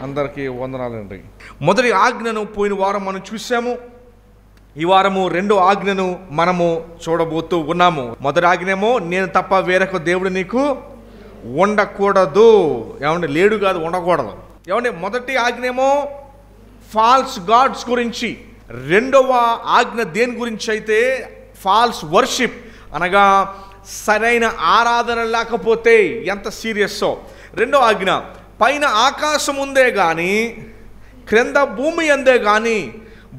అందరికీ వందనాలండి. మొదటి ఆజ్ఞను పోయిన వారం మనం చూసాము. ఈ వారము రెండో ఆజ్ఞను మనము చూడబోతూ ఉన్నాము. మొదటి ఆజ్ఞేమో నేను తప్ప వేరొక దేవుడు నీకు ఉండకూడదు. ఏమంటే లేడు కాదు, ఉండకూడదు. ఏమంటే మొదటి ఆజ్ఞేమో ఫాల్స్ గాడ్స్ గురించి, రెండవ ఆజ్ఞ దేని గురించి అయితే ఫాల్స్ వర్షిప్ అనగా సరైన ఆరాధన లేకపోతే ఎంత సీరియస్సో. రెండో ఆజ్ఞ పైన ఆకాశం ఉందే కానీ క్రింద భూమి అందే కానీ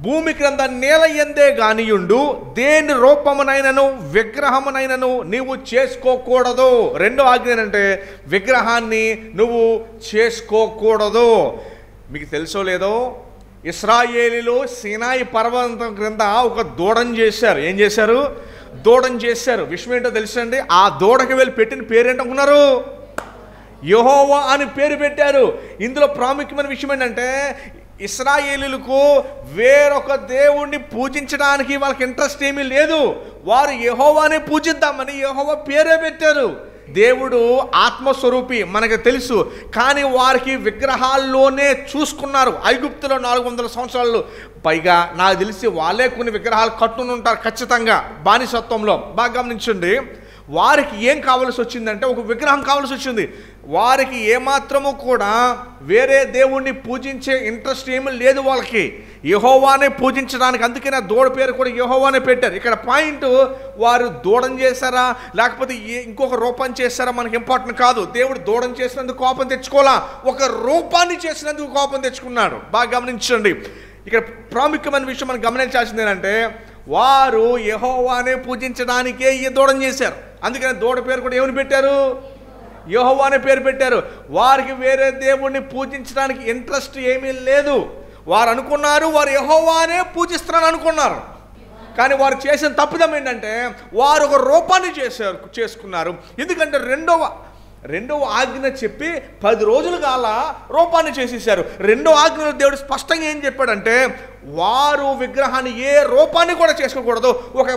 భూమి క్రింద నేల ఎందే కానియుండు దేని రూపమునైనను విగ్రహమునైనను నీవు చేసుకోకూడదు. రెండో ఆజ్ఞ ఏంటంటే విగ్రహాన్ని నువ్వు చేసుకోకూడదు. మీకు తెలుసో లేదో, ఇశ్రాయేలీలు సీనాయి పర్వతం క్రింద ఒక దూడను చేశారు. ఏం చేశారు? దూడను చేశారు. విషయం ఏంటో తెలుసండి? ఆ దూడకి వెళ్ళి పెట్టిన పేరేంటనుకున్నారు? యెహోవా అని పేరు పెట్టారు. ఇందులో ప్రాముఖ్యమైన విషయం ఏంటంటే ఇశ్రాయేలీలకు వేరొక దేవుణ్ణి పూజించడానికి వాళ్ళకి ఇంట్రెస్ట్ ఏమీ లేదు. వారు యెహోవానే పూజిద్దామని యెహోవా పేరే పెట్టారు. దేవుడు ఆత్మస్వరూపి మనకు తెలుసు, కానీ వారికి విగ్రహాల్లోనే చూసుకున్నారు. ఐగుప్తులో 400 సంవత్సరాలు పైగా నాకు తెలిసి వాళ్ళే కొన్ని విగ్రహాలు కట్టుని ఉంటారు ఖచ్చితంగా బానిసత్వంలో. బాగా గమనించండి, వారికి ఏం కావాల్సి వచ్చిందంటే ఒక విగ్రహం కావాల్సి వచ్చింది. వారికి ఏమాత్రము కూడా వేరే దేవుణ్ణి పూజించే ఇంట్రెస్ట్ ఏమీ లేదు వాళ్ళకి. యెహోవానే పూజించడానికి, అందుకనే దూడ పేరు కూడా యెహోవానే పెట్టారు. ఇక్కడ పాయింట్, వారు దూడం చేశారా లేకపోతే ఇంకొక రూపం చేశారా మనకి ఇంపార్టెంట్ కాదు. దేవుడు దూడం చేసినందుకు కోపం తెచ్చుకోవాలా, ఒక రూపాన్ని చేసినందుకు కోపం తెచ్చుకున్నాడు. బాగా గమనించండి, ఇక్కడ ప్రాముఖ్యమైన విషయం మనం గమనించాల్సింది ఏంటంటే వారు యెహోవానే పూజించడానికే ఈ దూడం చేశారు. అందుకని దూడ పేరు కూడా ఏమని పెట్టారు? యెహోవా అనే పేరు పెట్టారు. వారికి వేరే దేవుణ్ణి పూజించడానికి ఇంట్రెస్ట్ ఏమీ లేదు. వారు అనుకున్నారు వారు యెహోవానే పూజిస్తారని అనుకున్నారు. కానీ వారు చేసిన తప్పిదం ఏంటంటే వారు ఒక రూపాన్ని చేసుకున్నారు. ఎందుకంటే రెండవ ఆజ్ఞ చెప్పి 10 రోజులు కాల రూపాన్ని చేసేసారు. రెండో ఆజ్ఞలో దేవుడు స్పష్టంగా ఏం చెప్పాడంటే వారు విగ్రహాన్ని ఏ రూపాన్ని కూడా చేసుకోకూడదు, ఒక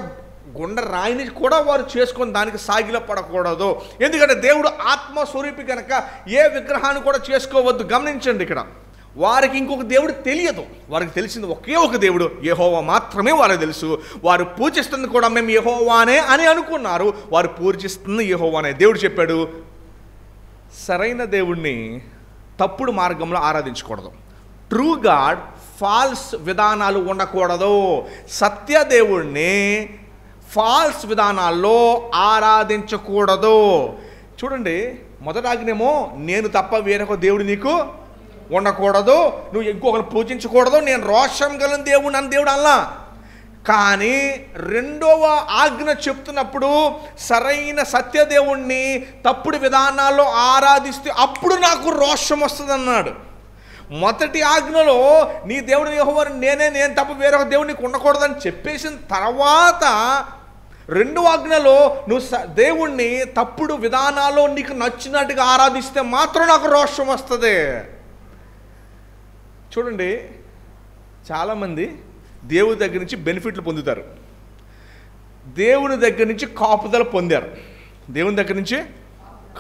గుండ రాయిని కూడా వారు చేసుకొని దానికి సాగిల పడకూడదు. ఎందుకంటే దేవుడు ఆత్మస్వరూపి కనుక ఏ విగ్రహాన్ని కూడా చేసుకోవద్దు. గమనించండి, ఇక్కడ వారికి ఇంకొక దేవుడు తెలియదు. వారికి తెలిసింది ఒకే ఒక దేవుడు యెహోవా మాత్రమే వారికి తెలుసు. వారు పూజిస్తుంది కూడా మేము యెహోవానే అని అనుకున్నారు. వారు పూజిస్తుంది యెహోవానే. దేవుడు చెప్పాడు సరైన దేవుణ్ణి తప్పుడు మార్గంలో ఆరాధించకూడదు. ట్రూ గాడ్ ఫాల్స్ విధానాలు ఉండకూడదు. సత్య దేవుణ్ణి ఫాల్స్ విధానాల్లో ఆరాధించకూడదు. చూడండి, మొదటి ఆజ్ఞేమో నేను తప్ప వేరొక దేవుడు నీకు ఉండకూడదు, నువ్వు ఇంకొకరు పూజించకూడదు, నేను రోషం గల దేవుడు అని దేవుడు అలా. కానీ రెండవ ఆజ్ఞ చెప్తున్నప్పుడు సరైన సత్యదేవుణ్ణి తప్పుడు విధానాల్లో ఆరాధిస్తే అప్పుడు నాకు రోషం వస్తుంది అన్నాడు. మొదటి ఆజ్ఞలో నీ దేవుడు యెహోవా నేను తప్ప వేరొక దేవుడు నీకు ఉండకూడదని చెప్పేసిన తర్వాత రెండవ ఆజ్ఞలో నువ్వు దేవుణ్ణి తప్పుడు విధానాల్లో నీకు నచ్చినట్టుగా ఆరాధిస్తే మాత్రం నాకు రోషం వస్తుంది. చూడండి, చాలామంది దేవుడి దగ్గర నుంచి బెనిఫిట్లు పొందుతారు, దేవుని దగ్గర నుంచి కాపుదల పొందారు. దేవుని దగ్గర నుంచి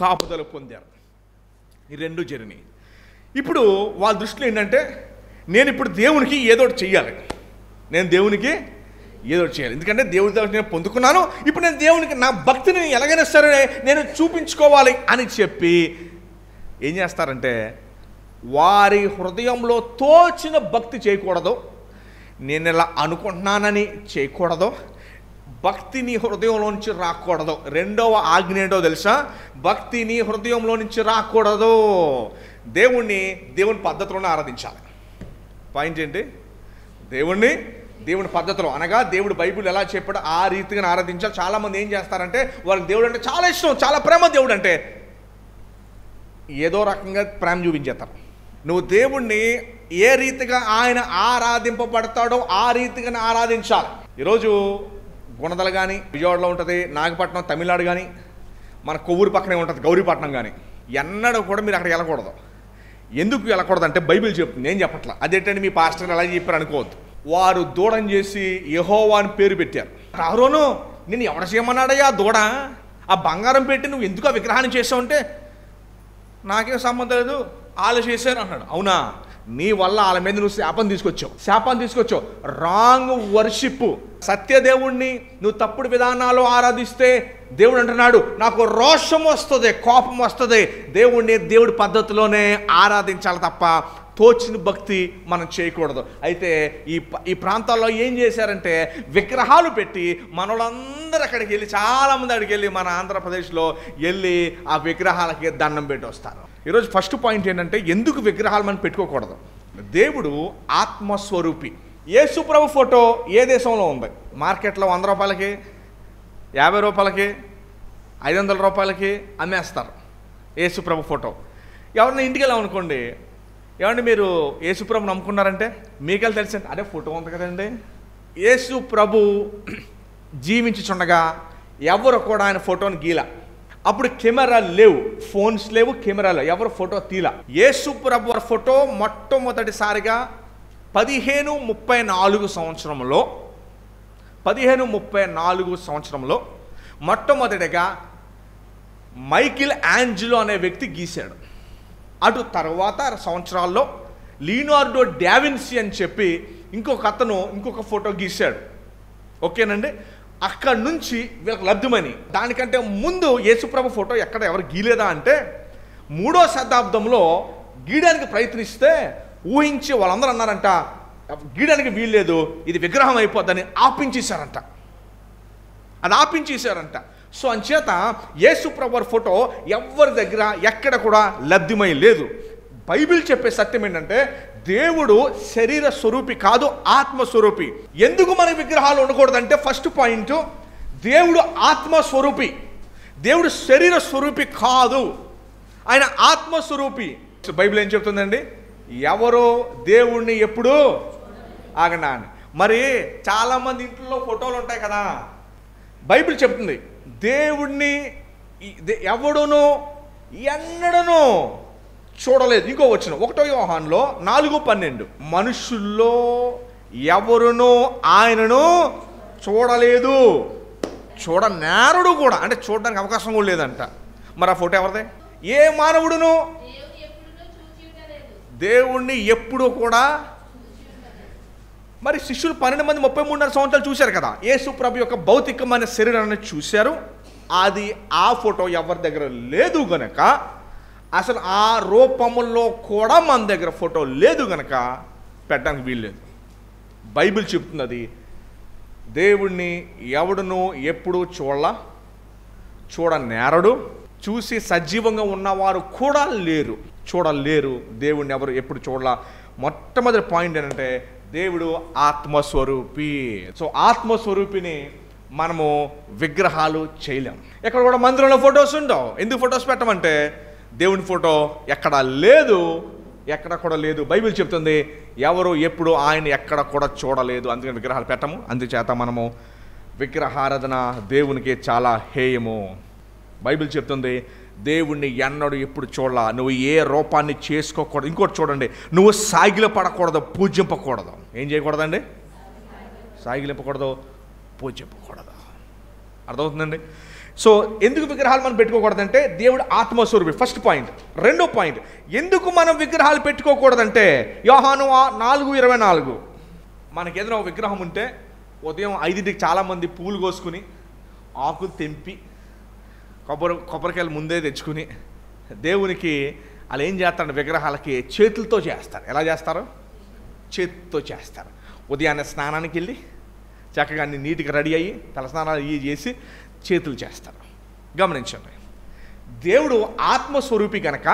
కాపుదల పొందారు. ఈ రెండు జరిగినాయి. ఇప్పుడు వాళ్ళ దృష్టిలో ఏంటంటే నేను ఇప్పుడు దేవునికి ఏదో ఒకటి చెయ్యాలి, నేను దేవునికి ఏదో ఒకటి చేయాలి, ఎందుకంటే దేవుడి దగ్గర నేను పొందుకున్నాను, ఇప్పుడు నేను దేవునికి నా భక్తిని ఎలాగైనా సరే నేను చూపించుకోవాలి అని చెప్పి ఏం చేస్తారంటే వారి హృదయంలో తోచిన భక్తి చేయకూడదు, నేను ఇలా అనుకుంటున్నానని చేయకూడదు, భక్తి నీ హృదయంలో నుంచి రాకూడదు. రెండవ ఆజ్ఞ ఏంటో తెలుసా? భక్తి నీ హృదయంలో నుంచి రాకూడదు. దేవుని పద్ధతిలోనే ఆరాధించాలి. పాయింట్ ఏంటి? దేవుని పద్ధతిలో అనగా దేవుడు బైబిల్ ఎలా చెప్పాడో ఆ రీతిగా ఆరాధించాలి. చాలామంది ఏం చేస్తారంటే వాళ్ళకి దేవుడు అంటే చాలా ఇష్టం, చాలా ప్రేమ దేవుడు అంటే ఏదో రకంగా ప్రేమ చూపించేస్తారు. నువ్వు దేవుణ్ణి ఏ రీతిగా ఆయన ఆరాధింపబడతాడో ఆ రీతిగా ఆరాధించాలి. ఈరోజు గుణదల కానీ విజయవాడలో ఉంటుంది, నాగపట్నం తమిళనాడు కానీ మన కొవ్వూరు పక్కనే ఉంటుంది గౌరీపట్నం కానీ, ఎన్నడూ కూడా మీరు అక్కడికి వెళ్ళకూడదు. ఎందుకు వెళ్ళకూడదు అంటే బైబిల్ చెప్తుంది, నేను చెప్పట్లా. అదేంటంటే మీ పాస్టర్ ఎలా చెప్పారు అనుకోవద్దు. వారు దూడం చేసి యెహోవా అని పేరు పెట్టారు. అహరోను నేను ఎవడ చేయమన్నాడయ్యా దూడ, ఆ బంగారం పెట్టి నువ్వు ఎందుకు ఆ విగ్రహాన్ని చేసావు అంటే నాకేం సంబంధం లేదు, వాళ్ళు చేశారు అన్నాడు. అవునా, నీ వల్ల వాళ్ళ మీద నువ్వు శాపాన్ని తీసుకొచ్చావు. Wrong worship. సత్యదేవుణ్ణి నువ్వు తప్పుడు విధానాలు ఆరాధిస్తే దేవుడు అంటున్నాడు నాకు రోషం వస్తుంది, కోపం వస్తుంది. దేవుడి పద్ధతిలోనే ఆరాధించాలి తప్ప తోచిన భక్తి మనం చేయకూడదు. అయితే ఈ ప్రాంతాల్లో ఏం చేశారంటే విగ్రహాలు పెట్టి మనోళ్ళందరూ అక్కడికి వెళ్ళి, చాలామంది అక్కడికి వెళ్ళి మన ఆంధ్రప్రదేశ్లో వెళ్ళి ఆ విగ్రహాలకి దండం పెట్టి వస్తారు. ఈరోజు ఫస్ట్ పాయింట్ ఏంటంటే ఎందుకు విగ్రహాలు మనం పెట్టుకోకూడదు. దేవుడు ఆత్మస్వరూపి. యేసు ప్రభు ఫోటో ఏ దేశంలో ఉంది? మార్కెట్లో 100 రూపాయలకి, 50 రూపాయలకి, 500 రూపాయలకి అమ్మేస్తారు యేసు ప్రభు ఫోటో. ఎవరిని ఇంటికి వెళ్ళామనుకోండి, ఏమండి మీరు యేసు ప్రభుని నమ్ముకున్నారంటే మీకెళ్ళి తెలిసింది అదే ఫోటో ఉంది కదండి. యేసు ప్రభు జీవించుచుండగా ఎవరు కూడా ఆయన ఫోటోని గీల. అప్పుడు కెమెరాలు లేవు, ఫోన్స్ లేవు, కెమెరాలు, ఎవరు ఫోటో తీల. యేసు ప్రభు ఫోటో మొట్టమొదటిసారిగా 1534 సంవత్సరంలో మొట్టమొదటిగా మైకిల్ యాంజెలో అనే వ్యక్తి గీశాడు. అటు తర్వాత సంవత్సరాల్లో లియోనార్డో డావిన్సీ అని చెప్పి ఇంకొక ఫోటో గీశాడు. ఓకేనండి, అక్కడి నుంచి వీళ్ళకి లబ్ధిమని. దానికంటే ముందు యేసుప్రభు ఫోటో ఎవరు గీలేదా అంటే 3వ శతాబ్దంలో గీయడానికి ప్రయత్నిస్తే ఊహించి వాళ్ళందరూ అన్నారంట గీయడానికి వీల్లేదు, ఇది విగ్రహం అయిపోద్దని ఆపించేశారంట. సో అంచేత యేసుప్రభు ఫోటో ఎవరి దగ్గర ఎక్కడ కూడా లబ్ధిమై లేదు. బైబిల్ చెప్పే సత్యం ఏంటంటే దేవుడు శరీర స్వరూపి కాదు, ఆత్మస్వరూపి. ఎందుకు మన విగ్రహాలు ఉండకూడదంటే ఫస్ట్ పాయింట్, దేవుడు ఆత్మస్వరూపి, దేవుడు శరీర స్వరూపి కాదు, ఆయన ఆత్మస్వరూపి. బైబిల్ ఏం చెప్తుందండి? ఎవరు దేవుణ్ణి ఎప్పుడు ఆగనా అని. మరి చాలామంది ఇంట్లో ఫోటోలు ఉంటాయి కదా, బైబిల్ చెప్తుంది దేవుణ్ణి ఎవడును ఎన్నడను చూడలేదు. ఇంకో వచ్చిన 1 యోహానులో 4:12 మనుషుల్లో ఎవరునూ ఆయనను చూడలేదు, చూడనేరుడు కూడా, అంటే చూడడానికి అవకాశం కూడా లేదంట. మరి ఆ ఫోటో ఎవరిదే? ఏ మానవుడును దేవుణ్ణి ఎప్పుడు కూడా. మరి శిష్యులు 12 మంది 33.5 సంవత్సరాలు చూశారు కదా, యేసు ప్రభు యొక్క భౌతికమైన శరీరాన్ని చూశారు. అది ఆ ఫోటో ఎవరి దగ్గర లేదు గనక, అసలు ఆ రూపముల్లో కూడా మన దగ్గర ఫోటో లేదు గనక పెట్టడానికి వీల్లేదు. బైబిల్ చెప్తుంది అది దేవుణ్ణి ఎవడును ఎప్పుడు చూడనేరడు, చూసి సజీవంగా ఉన్నవారు కూడా చూడలేరు. దేవుణ్ణి ఎవరు ఎప్పుడు చూడాల. మొట్టమొదటి పాయింట్ ఏంటంటే దేవుడు ఆత్మస్వరూపి. సో ఆత్మస్వరూపిని మనము విగ్రహాలు చేయలేం. ఎక్కడ కూడా మందిరంలో ఫొటోస్ ఉండవు. ఎందుకు ఫొటోస్ పెట్టమంటే దేవుని ఫోటో ఎక్కడ కూడా లేదు. బైబిల్ చెప్తుంది ఎవరు ఎప్పుడు ఆయన ఎక్కడ కూడా చూడలేదు, అందుకని విగ్రహాలు పెట్టము. అందుచేత మనము విగ్రహారాధన దేవునికి చాలా హేయము. బైబిల్ చెప్తుంది దేవుణ్ణి ఎన్నడూ ఎప్పుడు చూడాల, నువ్వు ఏ రూపాన్ని చేసుకోకూడదు. ఇంకోటి చూడండి, నువ్వు సాగిలపడకూడదు, పూజింపకూడదు. ఏం చేయకూడదండి? సాగిలింపకూడదు, పూజింపకూడదు. అర్థమవుతుందండి? సో ఎందుకు విగ్రహాలు మనం పెట్టుకోకూడదంటే దేవుడు ఆత్మస్వరూపి, ఫస్ట్ పాయింట్. రెండో పాయింట్, ఎందుకు మనం విగ్రహాలు పెట్టుకోకూడదంటే యోహాను 4:24 మనకి ఏదైనా ఒక విగ్రహం ఉంటే ఉదయం 5ంటికి చాలామంది పూలు కోసుకుని ఆకులు తెంపి కొబ్బరికాయలు ముందే తెచ్చుకుని దేవునికి అలా ఏం చేస్తారంటే విగ్రహాలకి చేతులతో చేస్తారు. ఎలా చేస్తారు? చేతితో చేస్తారు. ఉదయాన్నే స్నానానికి వెళ్ళి చక్కగా అన్ని నీట్గా రెడీ అయ్యి తలస్నానాలు చేసి చేతులు చేస్తారు. గమనించండి, దేవుడు ఆత్మస్వరూపి కనుక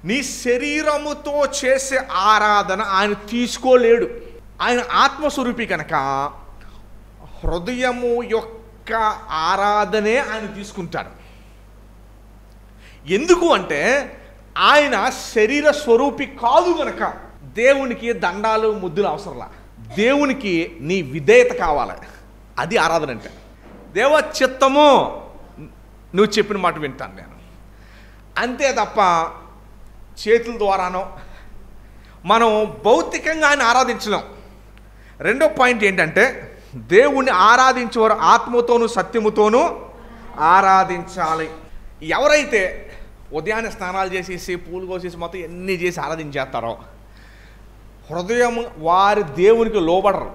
నీ శరీరముతో చేసే ఆరాధన ఆయన తీసుకోలేడు. ఆయన ఆత్మస్వరూపి కనుక హృదయము యొక్క ఆరాధనే ఆయన తీసుకుంటాడు. ఎందుకు అంటే ఆయన శరీర స్వరూపి కాదు కనుక దేవునికి దండాలు ముద్దులు అవసరంలా. దేవునికి నీ విధేయత కావాలి, అది ఆరాధన అంటే. దేవ చిత్తము, నువ్వు చెప్పిన మాట వింటాను నేను, అంతే తప్ప చేతుల ద్వారానో మనం భౌతికంగా ఆయన ఆరాధించలేం. రెండో పాయింట్ ఏంటంటే దేవుణ్ణి ఆరాధించేవారు ఆత్మతోనూ సత్యముతోనూ ఆరాధించాలి. ఎవరైతే ఉదయాన్నే స్నానాలు చేసేసి పూలు కోసేసి మొత్తం ఎన్ని చేసి ఆరాధించేస్తారో హృదయం వారి దేవునికి లోబడరు.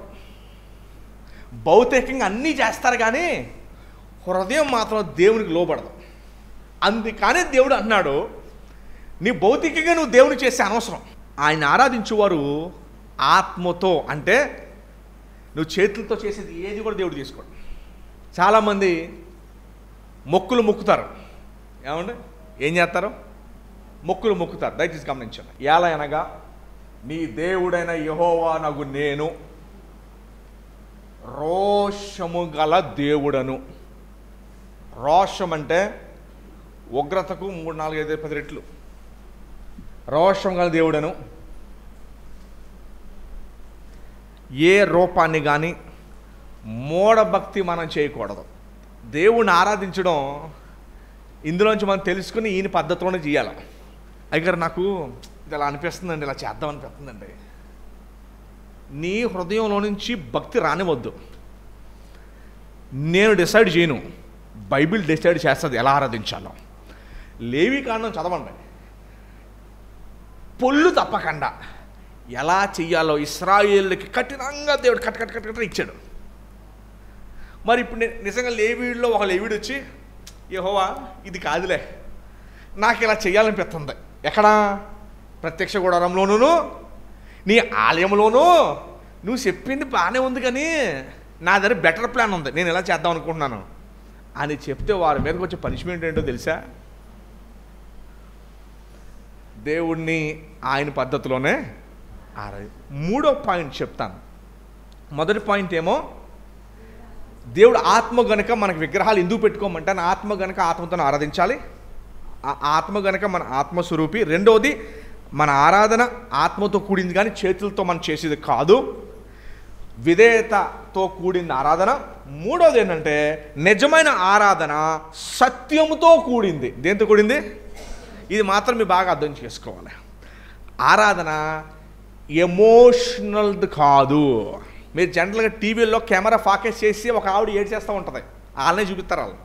భౌతికంగా అన్నీ చేస్తారు కానీ హృదయం మాత్రం దేవునికి లోబడదు. అందుకనే దేవుడు అన్నాడు, నీ భౌతికంగా నువ్వు దేవుని చేసే అనవసరం. ఆయన ఆరాధించేవారు ఆత్మతో, అంటే నువ్వు చేతులతో చేసేది ఏది కూడా దేవుడు తీసుకోడు. చాలామంది మొక్కులు మొక్కుతారు. ఏమండి ఏం చేస్తారు? మొక్కులు మొక్కుతారు. దయచేసి గమనించండి. ఎలా అనగా నీ దేవుడైన యెహోవా నగు నేను రోషము గల దేవుడను. రోషం అంటే ఉగ్రతకు 3, 4, 5, 10 రెట్లు. రోషం గల దేవుడను. ఏ రూపాన్ని కానీ మూఢభక్తి మనం చేయకూడదు. దేవుణ్ణి ఆరాధించడం ఇందులోంచి మనం తెలుసుకుని ఈయన పద్ధతిలోనే చేయాలి. అయ్యగారు నాకు ఇది ఇలా అనిపిస్తుందండి, ఇలా చేద్దాం అనిపిస్తుందండి. నీ హృదయంలో నుంచి భక్తి రానివద్దు. నేను డిసైడ్ చేయను, బైబిల్ డిసైడ్ చేస్తుంది ఎలా ఆరాధించాలో. లేవీకాండం చదవండి. పొల్లు తప్పకుండా ఎలా చెయ్యాలో ఇశ్రాయేలుకి కఠినంగా దేవుడు కట్ట ఇచ్చాడు. మరి ఇప్పుడు నిజంగా లేవీడులో ఒక లేవీడు వచ్చి, యెహోవా ఇది కాదులే, నాకు ఇలా చెయ్యాలనిపిస్తుంది. ఎక్కడా? ప్రత్యక్ష గుడారంలోనూ నీ ఆలయంలోనూ నువ్వు చెప్పింది బాగానే ఉంది, కానీ నా దగ్గర బెటర్ ప్లాన్ ఉంది, నేను ఇలా చేద్దాం అనుకుంటున్నాను అని చెప్తే వారి మీదకి వచ్చే పనిష్మెంట్ ఏంటో తెలుసా? దేవుణ్ణి ఆయన పద్ధతిలోనే మూడో పాయింట్ చెప్తాను. మొదటి పాయింట్ ఏమో, దేవుడు ఆత్మ గనుక మనకు విగ్రహాలు ఎందుకు పెట్టుకోమంటే ఆత్మ గనుక ఆత్మతో ఆరాధించాలి. ఆ ఆత్మ గనుక మన ఆత్మస్వరూపి. రెండవది, మన ఆరాధన ఆత్మతో కూడింది కానీ చేతులతో మనం చేసేది కాదు, విధేయతతో కూడింది ఆరాధన. మూడవది ఏంటంటే నిజమైన ఆరాధన సత్యముతో కూడింది. దేంతో కూడింది? ఇది మాత్రం మీరు బాగా అర్థం చేసుకోవాలి. ఆరాధన ఎమోషనల్ది కాదు. మీరు జనరల్గా టీవీల్లో కెమెరా ఫోకస్ చేసి ఒక ఆవిడ ఏడు చేస్తూ ఉంటుంది, వాళ్ళనే చూపిస్తారు. వాళ్ళు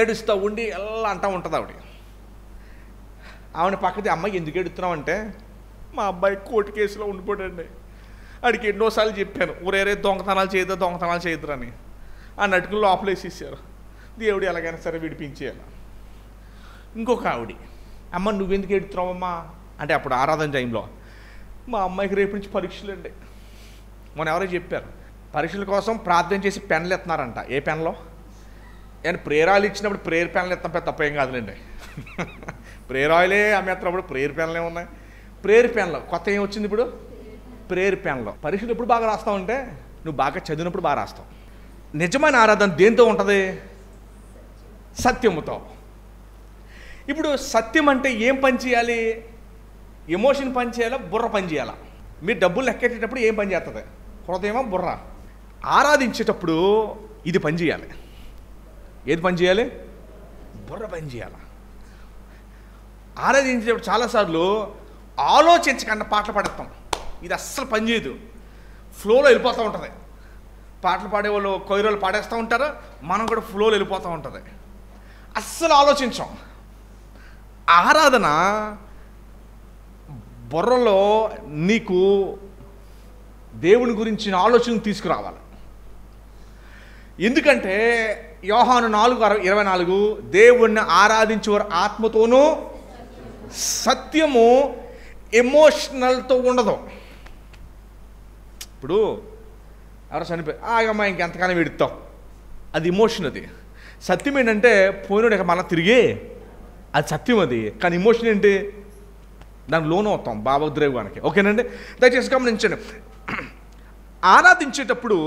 ఏడుస్తూ ఉండి ఎలా అంటూ ఉంటుంది ఆవిడ పక్కది, అమ్మాయి ఎందుకు ఏడుస్తున్నావు అంటే, మా అబ్బాయి కోర్టు కేసులో ఉండిపోయాడండి, ఆడికి ఎన్నోసార్లు చెప్పాను ఊరేరే దొంగతనాలు చేయదురు అని. ఆ నటుకులు లోపలేసేసారు, దేవుడు ఎలాగైనా సరే విడిపించేయాలి. ఇంకొక ఆవిడ, అమ్మ నువ్వెందుకు ఏడుతున్నావమ్మా అంటే, అప్పుడు ఆరాధన టైంలో, మా అమ్మాయికి రేపు నుంచి పరీక్షలు అండి. మొన్న ఎవరో చెప్పారు పరీక్షల కోసం ప్రార్థన చేసి పెన్లు ఎత్తున్నారంట. ఏ పెన్లో? నేను ప్రేయర్ ఆయిల్ ఇచ్చినప్పుడు ప్రేయర్ పెన్లు ఎత్తాం, పెద్ద తప్పేం కాదులేండి. ప్రేయర్ ఆయిలే అమ్మేస్తున్నప్పుడు ప్రేయర్ పెన్లే ఉన్నాయి. ప్రేయర్ పెన్లో కొత్త ఏం వచ్చింది ఇప్పుడు? ప్రేయర్ పెన్లో. పరీక్షలు ఎప్పుడు బాగా రాస్తావు అంటే, నువ్వు బాగా చదివినప్పుడు బాగా రాస్తావు. నిజమైన ఆరాధన దేంతో ఉంటుంది? సత్యముతో. ఇప్పుడు సత్యం అంటే ఏం పని చేయాలి? ఎమోషన్ పని చేయాలా, బుర్ర పని చేయాలా? మీరు డబ్బులు లెక్కెట్టేటప్పుడు ఏం పని చేస్తుంది? హృదయమా, బుర్ర? ఆరాధించేటప్పుడు ఇది పని చేయాలి. ఏది పని చేయాలి? బుర్ర పని చేయాలి. ఆరాధించేటప్పుడు చాలాసార్లు ఆలోచించకుండా పాటలు పాడేస్తాం. ఇది అస్సలు పని చేయదు, ఫ్లోలో వెళ్ళిపోతూ ఉంటుంది. పాటలు పాడేవాళ్ళు కొయ్యరోళ్ళు పాడేస్తూ ఉంటారు, మనం కూడా ఫ్లోలో వెళ్ళిపోతూ ఉంటుంది, అస్సలు ఆలోచించాం. ఆరాధన బుర్రలో నీకు దేవుని గురించిన ఆలోచన తీసుకురావాలి. ఎందుకంటే యోహాను 4:24 దేవుణ్ణి ఆరాధించేవారు ఆత్మతోనూ, సత్యము ఎమోషనల్తో ఉండదు. ఇప్పుడు ఎవరు చనిపోయి ఆగమ్మా ఇంకెంతకాలం విడుతావు, అది ఎమోషన్. అది సత్యం ఏంటంటే పోయినోడు ఇక మళ్ళీ తిరిగి, అది సత్యం. అది కానీ ఎమోషన్ ఏంటి? దానికి లోన్ అవుతాం భావోద్రేగానికి. ఓకేనండి, దయచేసి గమనించండి. ఆరాధించేటప్పుడు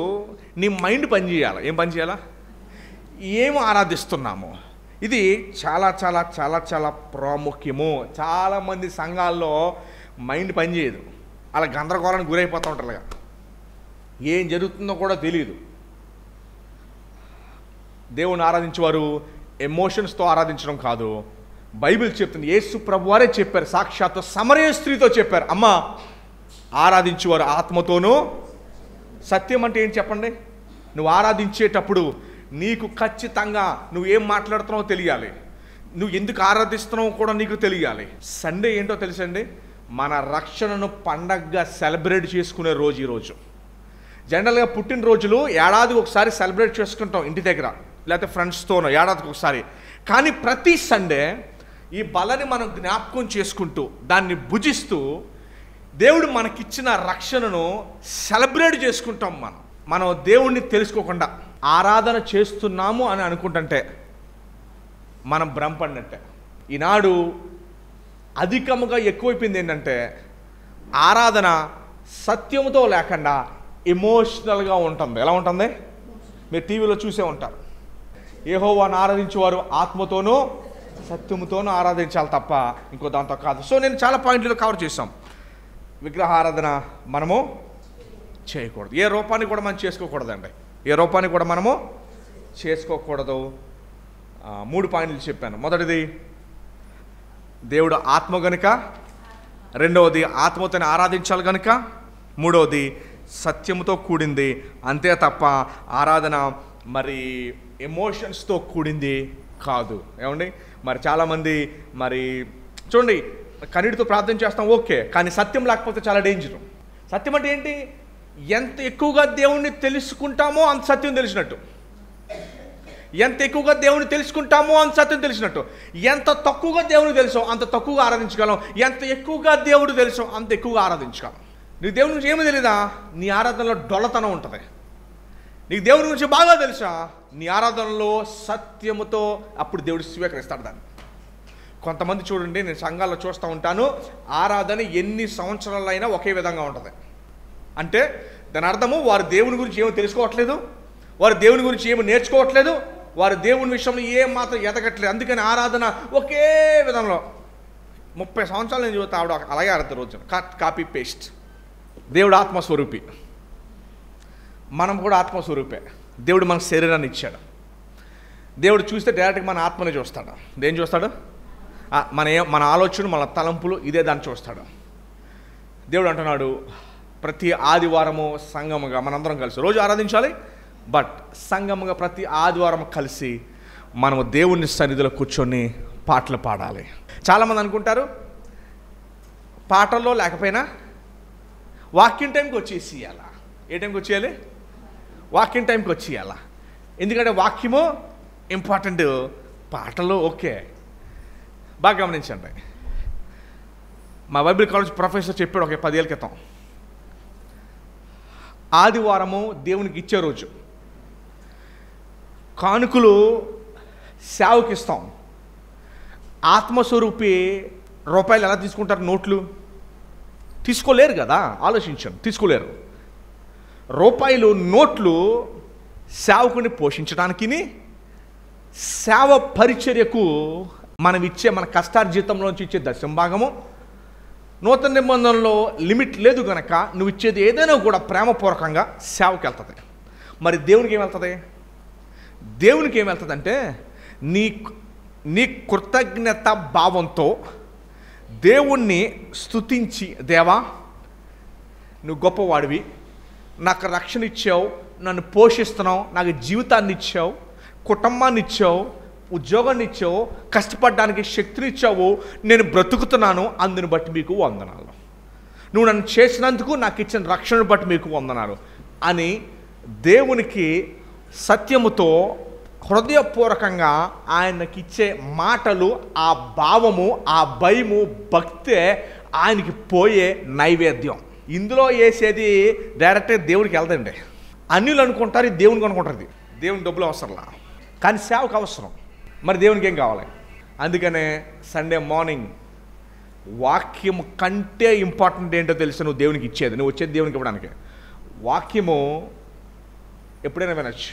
నీ మైండ్ పని చేయాలి. ఏం పని చేయాలా? ఏం ఆరాధిస్తున్నాము, ఇది చాలా చాలా చాలా చాలా ప్రాముఖ్యము. చాలామంది సంఘాల్లో మైండ్ పని చేయదు, అలా గందరగోళానికి గురైపోతూ ఉంటారు, ఏం జరుగుతుందో కూడా తెలియదు. దేవుని ఆరాధించేవారు ఎమోషన్స్తో ఆరాధించడం కాదు. బైబిల్ చెప్తుంది, యేసు ప్రభువారే చెప్పారు, సాక్షాత్తు సమరయ స్త్రీతో చెప్పారు, అమ్మ ఆరాధించేవారు ఆత్మతోనూ. సత్యం అంటే ఏంటి చెప్పండి? నువ్వు ఆరాధించేటప్పుడు నీకు ఖచ్చితంగా నువ్వేం మాట్లాడుతున్నావో తెలియాలి. నువ్వు ఎందుకు ఆరాధిస్తున్నావు కూడా నీకు తెలియాలి. సండే ఏంటో తెలుసండి, మన రక్షణను పండగగా సెలబ్రేట్ చేసుకునే రోజు ఈరోజు. జనరల్గా పుట్టినరోజులు ఏడాదికి ఒకసారి సెలబ్రేట్ చేసుకుంటాం ఇంటి దగ్గర, లేకపోతే ఫ్రెండ్స్తోనో ఏడాదికి ఒకసారి. కానీ ప్రతి సండే ఈ బలని మనం జ్ఞాపకం చేసుకుంటూ దాన్ని భుజిస్తూ దేవుడు మనకిచ్చిన రక్షణను సెలబ్రేట్ చేసుకుంటాం. మనం దేవుణ్ణి తెలుసుకోకుండా ఆరాధన చేస్తున్నాము అని అనుకుంటుంటే మనం భ్రమపడినట్టే. ఈనాడు అధికముగా ఎక్కువైపోయింది ఏంటంటే, ఆరాధన సత్యముతో లేకుండా ఎమోషనల్గా ఉంటుంది. ఎలా ఉంటుంది? మీరు టీవీలో చూసే ఉంటారు, యెహోవాను ఆరాధించేవారు ఆత్మతోనూ సత్యముతోనూ ఆరాధించాలి తప్ప ఇంకో దాంతో కాదు. సో నేను చాలా పాయింట్లు కవర్ చేసాం. విగ్రహారాధన మనము చేయకూడదు, ఏ రూపాన్ని కూడా మనం చేసుకోకూడదండి, ఏ రూపాన్ని కూడా మనము చేసుకోకూడదు. 3 పాయింట్లు చెప్పాను. మొదటిది దేవుడు ఆత్మ గనుక, రెండవది ఆత్మతోనే ఆరాధించాలి గనుక, మూడవది సత్యముతో కూడింది. అంతే తప్ప ఆరాధన మరి ఎమోషన్స్తో కూడింది కాదు. ఏమండి, మరి చాలామంది మరి చూడండి, కన్నీటితో ప్రార్థన చేస్తాం ఓకే, కానీ సత్యం లేకపోతే చాలా డేంజరు. సత్యం అంటే ఏంటి? ఎంత ఎక్కువగా దేవుణ్ణి తెలుసుకుంటామో అంత సత్యం తెలిసినట్టు, ఎంత ఎక్కువగా దేవుని తెలుసుకుంటామో అంత సత్యం తెలిసినట్టు. ఎంత తక్కువగా దేవుని తెలుసో అంత తక్కువగా ఆరాధించగలం, ఎంత ఎక్కువగా దేవుడు తెలుసో అంత ఎక్కువగా ఆరాధించగలం. నీకు దేవుని గురించి ఏమీ తెలీదా, నీ ఆరాధనలో డొల్లతనం ఉంటుంది. నీకు దేవుని గురించి బాగా తెలుసా, నీ ఆరాధనలో సత్యముతో అప్పుడు దేవుడు స్వీకరిస్తాడు దాన్ని. కొంతమంది చూడండి, నేను సంఘాల్లో చూస్తూ ఉంటాను, ఆరాధన ఎన్ని సంవత్సరాలైనా ఒకే విధంగా ఉంటుంది. అంటే దాని అర్థము వారు దేవుని గురించి ఏమో తెలుసుకోవట్లేదు, వారు దేవుని గురించి ఏమో నేర్చుకోవట్లేదు, వారు దేవుని విషయంలో ఏం మాత్రం ఎదగట్లేదు. అందుకని ఆరాధన ఒకే విధంలో 30 సంవత్సరాలు నేను చూస్తా ఆవిడ అలాగే ఆరాధన రోజున కాపీ పేస్ట్. దేవుడు ఆత్మస్వరూపి, మనం కూడా ఆత్మస్వరూపే. దేవుడు మనకు శరీరాన్ని ఇచ్చాడు. దేవుడు చూస్తే డైరెక్ట్గా మన ఆత్మని చూస్తాడు. దేని చూస్తాడు? మన ఆలోచన, మన తలంపులు, ఇదే దాన్ని చూస్తాడు. దేవుడు అంటున్నాడు, ప్రతి ఆదివారము సంఘముగా మనందరం కలిసి రోజు ఆరాధించాలి, బట్ సంఘముగా ప్రతి ఆదివారం కలిసి మనము దేవుని సన్నిధిలో కూర్చొని పాటలు పాడాలి. చాలామంది అనుకుంటారు పాటల్లో లేకపోయినా వాకింగ్ టైంకి వచ్చేసేయాలా. ఏ టైంకి వచ్చేయాలి? వాకింగ్ టైంకి వచ్చేయాలా. ఎందుకంటే వాక్యము ఇంపార్టెంట్, పాటలు ఓకే. బాగా గమనించండి, మా బైబిల్ కాలేజ్ ప్రొఫెసర్ చెప్పాడు ఒక 10 ఏళ్ళ క్రితం, ఆదివారము దేవునికి ఇచ్చే రోజు. కానుకలు సేవకిస్తాం. ఆత్మస్వరూపి రూపాయలు ఎలా తీసుకుంటారు? నోట్లు తీసుకోలేరు కదా, ఆలోచించండి, తీసుకోలేరు. రూపాయలు నోట్లు సేవకుని పోషించడానికి, సేవ పరిచర్యకు మనం ఇచ్చే మన కష్టార్జితంలోంచి ఇచ్చే దశంభాగము. నూతన నిబంధనలో లిమిట్ లేదు కనుక నువ్వు ఇచ్చేది ఏదైనా కూడా ప్రేమపూర్వకంగా సేవకి వెళ్తుంది. మరి దేవునికి ఏమెళ్తుంది? దేవునికి ఏమెళ్తుంది అంటే నీ కృతజ్ఞత భావంతో దేవుణ్ణి స్తుతించి, దేవా నువ్వు గొప్పవాడివి, నాకు రక్షణ ఇచ్చావు, నన్ను పోషిస్తున్నావు, నాకు జీవితాన్ని ఇచ్చావు, కుటుంబాన్ని ఇచ్చావు, ఉద్యోగాన్ని ఇచ్చావు, కష్టపడడానికి శక్తిని ఇచ్చావు, నేను బ్రతుకుతున్నాను, అందుని బట్టి మీకు వందనాలు, నువ్వు నన్ను చేసినందుకు, నాకు ఇచ్చిన రక్షణను బట్టి మీకు వందనాలు అని దేవునికి సత్యముతో హృదయపూర్వకంగా ఆయనకి ఇచ్చే మాటలు, ఆ భావము, ఆ భయము, భక్తే ఆయనకి పోయే నైవేద్యం. ఇందులో వేసేది డైరెక్ట్గా దేవుడికి వెళ్దండి. అన్యులు అనుకుంటారు ఇది దేవునికి అనుకుంటారు, ఇది దేవుని డబ్బులు అవసరంలా, కానీ సేవకు అవసరం. మరి దేవునికి ఏం కావాలి? అందుకనే సండే మార్నింగ్ వాక్యం కంటే ఇంపార్టెంట్ ఏంటో తెలిసి నువ్వు దేవునికి ఇచ్చేది, నువ్వు వచ్చేది దేవునికి ఇవ్వడానికి. వాక్యము ఎప్పుడైనా వినొచ్చు,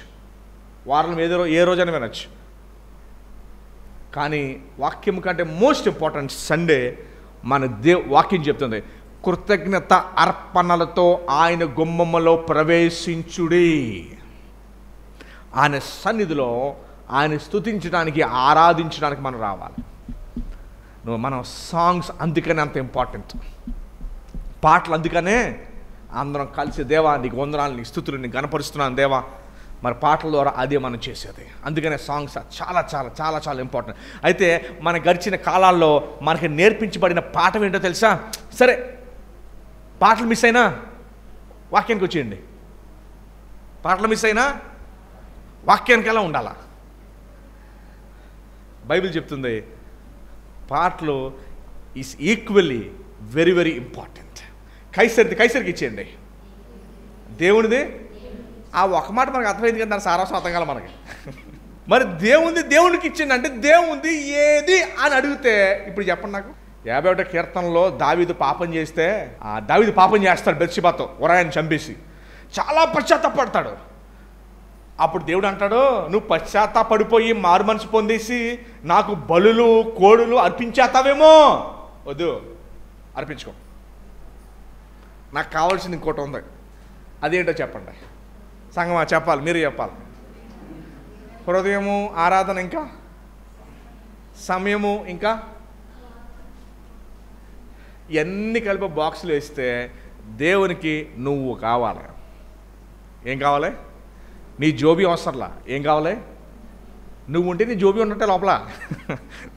వారంలో ఏ రోజైనా వినొచ్చు, కానీ వాక్యం కంటే మోస్ట్ ఇంపార్టెంట్ సండే మన వాక్యం చెప్తుంది, కృతజ్ఞత అర్పణలతో ఆయన గుమ్మములో ప్రవేశించుడి. ఆయన సన్నిధిలో ఆయన స్తుతించడానికి, ఆరాధించడానికి మనం రావాలి. మన సాంగ్స్ అందుకనే అంత ఇంపార్టెంట్, పాటలు అందుకనే అందరం కలిసి, దేవా నీకు వందనాలు, నీ స్తుతులు, నీకు గణపరుస్తున్నాను దేవా, మరి పాటల ద్వారా అదే మనం చేసేది. అందుకనే సాంగ్స్ చాలా చాలా చాలా చాలా ఇంపార్టెంట్. అయితే మన గడిచిన కాలాల్లో మనకి నేర్పించబడిన పాఠం ఏంటో తెలుసా? సరే, పాటలు మిస్ అయినా వాక్యానికి వచ్చేయండి. పాటలు మిస్ అయినా వాక్యానికి ఎలా ఉండాలా? బైబిల్ చెప్తుంది పాటలు is equally very very important. కైసరికి ఇచ్చేయండి, దేవునిది. ఆ ఒక మాట మనకు అర్థమైంది కదా, దాని సారాంశం అర్థం కాల మనకి. మరి దేవునికి ఇచ్చింది అంటే దేవుంది ఏది అని అడిగితే ఇప్పుడు చెప్పండి నాకు. 51వ కీర్తనలో దావీదు పాపం చేస్తే, దావీదు పాపం చేస్తాడు బెత్షెబాతో, ఉరాయని చంపేసి చాలా పశ్చాత్తాపడతాడు. అప్పుడు దేవుడు అంటాడు, నువ్వు పశ్చాత్తాపడిపోయి మారు మనసు పొందేసి నాకు బలులు కోడులు అర్పించేస్తావేమో. వద్దు, అర్పించుకో. నాకు కావాల్సింది ఇంకోటి ఉంది, అదేంటో చెప్పండి సంగమా, చెప్పాలి, మీరు చెప్పాలి. హృదయము, ఆరాధన, ఇంకా సమయము, ఇంకా ఇవన్నీ కలిపి బాక్సులు వేస్తే దేవునికి నువ్వు కావాలి. ఏం కావాలి? నీ జోబీ అవసరంలా. ఏం కావాలి? నువ్వు ఉంటే నీ జోబీ ఉన్నట్టే లోపల.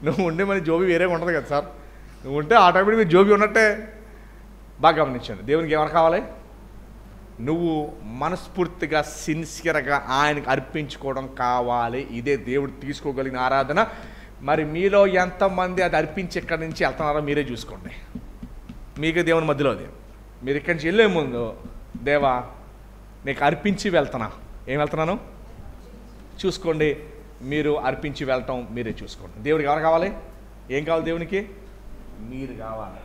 నువ్వు ఉంటే మన జోబీ వేరే ఉంటుంది కదా సార్. నువ్వు ఉంటే ఆటోమేటిక్ మీ జోబీ ఉన్నట్టే. బాగా గమనించండి, దేవునికి ఎవరు కావాలి? నువ్వు మనస్ఫూర్తిగా సిన్సియర్గా ఆయనకు అర్పించుకోవడం కావాలి. ఇదే దేవుడు తీసుకోగలిగిన ఆరాధన. మరి మీలో ఎంతమంది అది అర్పించి ఎక్కడి నుంచి వెళ్తున్నారో మీరే చూసుకోండి. మీకు దేవుని మధ్యలో అది. మీరు ఇక్కడి నుంచి వెళ్ళే ముందు, దేవా నీకు అర్పించి వెళ్తున్నా. ఏం వెళ్తున్నాను చూసుకోండి. మీరు అర్పించి వెళ్ళటం మీరే చూసుకోండి. దేవుడికి ఎవరు కావాలి? ఏం కావాలి దేవునికి? మీరు కావాలి.